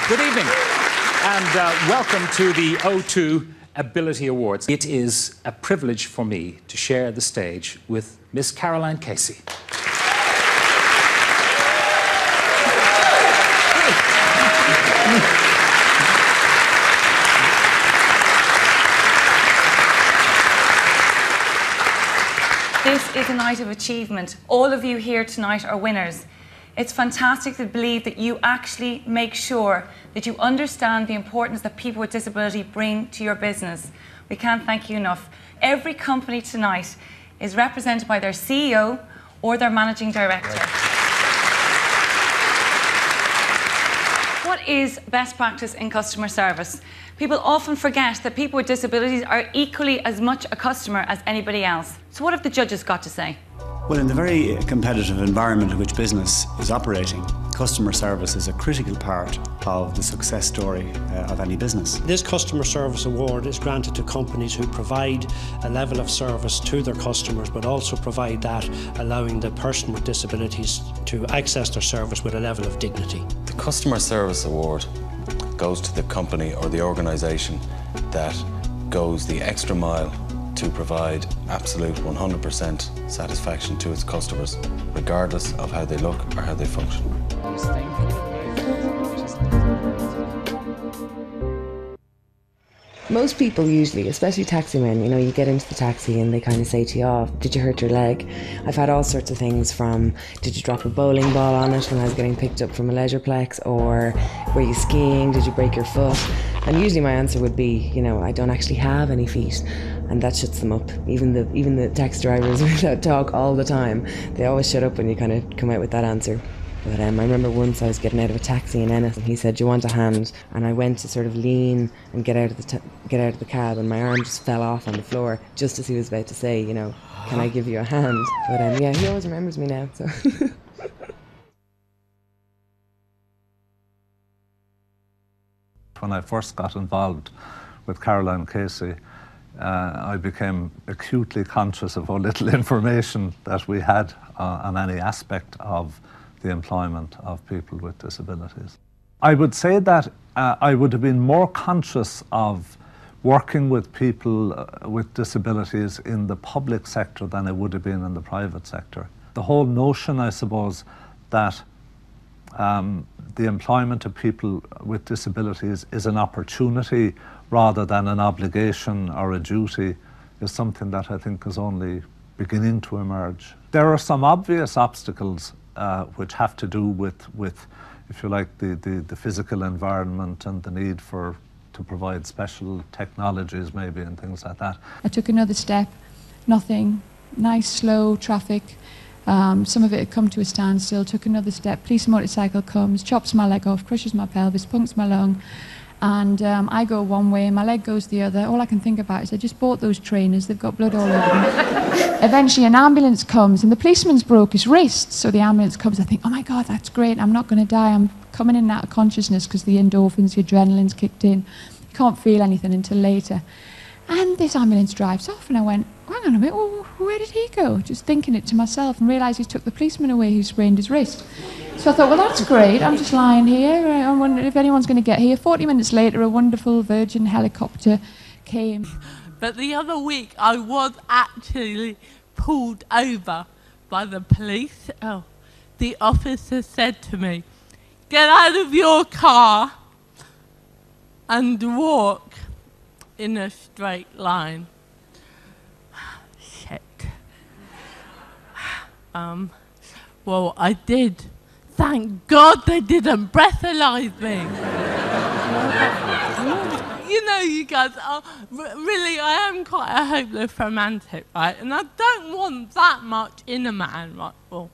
Good evening, and welcome to the O2 Ability Awards. It is a privilege for me to share the stage with Miss Caroline Casey. This is a night of achievement. All of you here tonight are winners. It's fantastic to believe that you actually make sure that you understand the importance that people with disability bring to your business. We can't thank you enough. Every company tonight is represented by their CEO or their managing director. What is best practice in customer service? People often forget that people with disabilities are equally as much a customer as anybody else. So what have the judges got to say? Well, in the very competitive environment in which business is operating, customer service is a critical part of the success story of any business. This Customer Service Award is granted to companies who provide a level of service to their customers, but also provide that allowing the person with disabilities to access their service with a level of dignity. The Customer Service Award goes to the company or the organisation that goes the extra mile to provide absolute 100% satisfaction to its customers, regardless of how they look or how they function. Most people usually, especially taxi men, you know, you get into the taxi and they kind of say to you, oh, did you hurt your leg? I've had all sorts of things from, did you drop a bowling ball on it when I was getting picked up from a leisureplex, or were you skiing, did you break your foot? And usually my answer would be, you know, I don't actually have any feet. And that shuts them up. Even the taxi drivers that talk all the time, they always shut up when you kind of come out with that answer. But I remember once I was getting out of a taxi in Ennis and he said, do you want a hand? And I went to sort of lean and get out of the cab, and my arm just fell off on the floor just as he was about to say, you know, can I give you a hand? But yeah, he always remembers me now. So. When I first got involved with Caroline Casey, I became acutely conscious of how little information that we had on any aspect of the employment of people with disabilities. I would say that I would have been more conscious of working with people with disabilities in the public sector than I would have been in the private sector. The whole notion, I suppose, that the employment of people with disabilities is an opportunity rather than an obligation or a duty is something that I think is only beginning to emerge. There are some obvious obstacles which have to do with, if you like, the physical environment and the need to provide special technologies maybe and things like that. I took another step, nothing, nice slow traffic. Some of it had come to a standstill, took another step, police motorcycle comes, chops my leg off, crushes my pelvis, punctures my lung, and I go one way, my leg goes the other. All I can think about is I just bought those trainers, they've got blood all over them. Eventually an ambulance comes and the policeman's broke his wrist, so the ambulance comes. I think, oh my God, that's great, I'm not going to die. I'm coming in and out of consciousness because the endorphins, the adrenaline's kicked in. You can't feel anything until later. And this ambulance drives off and I went, hang on a minute, well, where did he go? Just thinking it to myself and realised he took the policeman away who sprained his wrist. So I thought, well, that's great, I'm just lying here, I wonder if anyone's going to get here. 40 minutes later, a wonderful Virgin helicopter came. But the other week, I was actually pulled over by the police. Oh, the officer said to me, get out of your car and walk in a straight line. Shit. Well, I did. Thank God they didn't breathalyze me. You know, you guys, really, I am quite a hopeless romantic, right? And I don't want that much in a man, right? Well,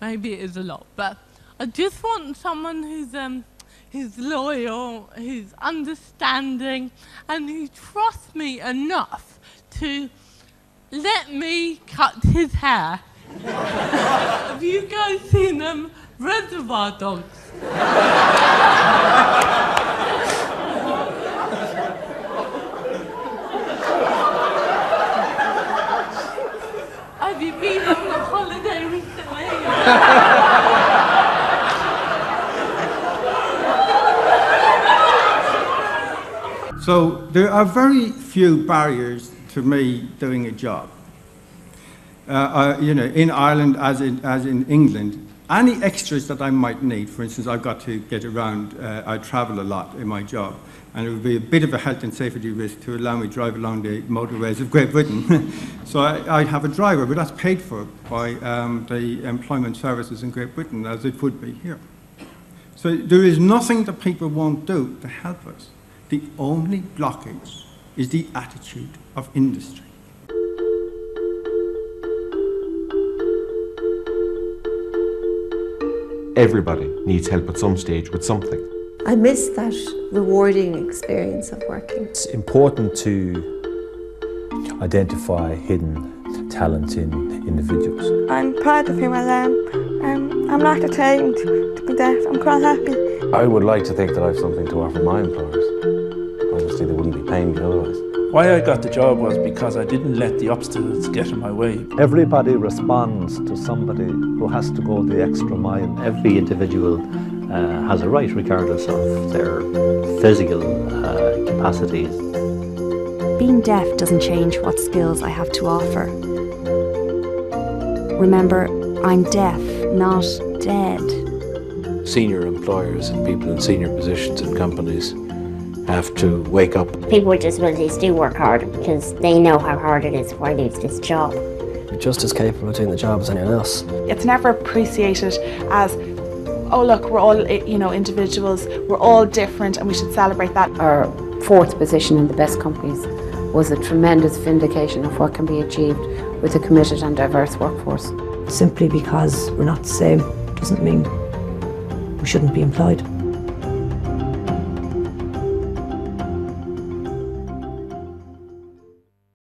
maybe it is a lot, but I just want someone who's loyal, who's understanding, and who trusts me enough to let me cut his hair. Have you guys seen them? Reservoir Dogs. Have you been on a holiday recently? So there are very few barriers to me doing a job. You know, in Ireland as in England, any extras that I might need, for instance, I've got to get around, I travel a lot in my job, and it would be a bit of a health and safety risk to allow me to drive along the motorways of Great Britain. So I'd have a driver, but that's paid for by the employment services in Great Britain, as it would be here. So there is nothing that people won't do to help us. The only blockage is the attitude of industry. Everybody needs help at some stage with something. I miss that rewarding experience of working. It's important to identify hidden talent in individuals. I'm proud of who I am. I'm not ashamed to be deaf. I'm quite happy. I would like to think that I have something to offer my employers. Obviously, they wouldn't be paying me otherwise. Why I got the job was because I didn't let the obstacles get in my way. Everybody responds to somebody who has to go the extra mile. Every individual has a right, regardless of their physical capacities. Being deaf doesn't change what skills I have to offer. Remember, I'm deaf, not dead. Senior employers and people in senior positions in companies have to wake up. People with disabilities do work hard because they know how hard it is why they do this job. You're just as capable of doing the job as anyone else. It's never appreciated as, oh look, we're all, you know, individuals, we're all different and we should celebrate that. Our fourth position in the best companies was a tremendous vindication of what can be achieved with a committed and diverse workforce. Simply because we're not the same doesn't mean we shouldn't be employed.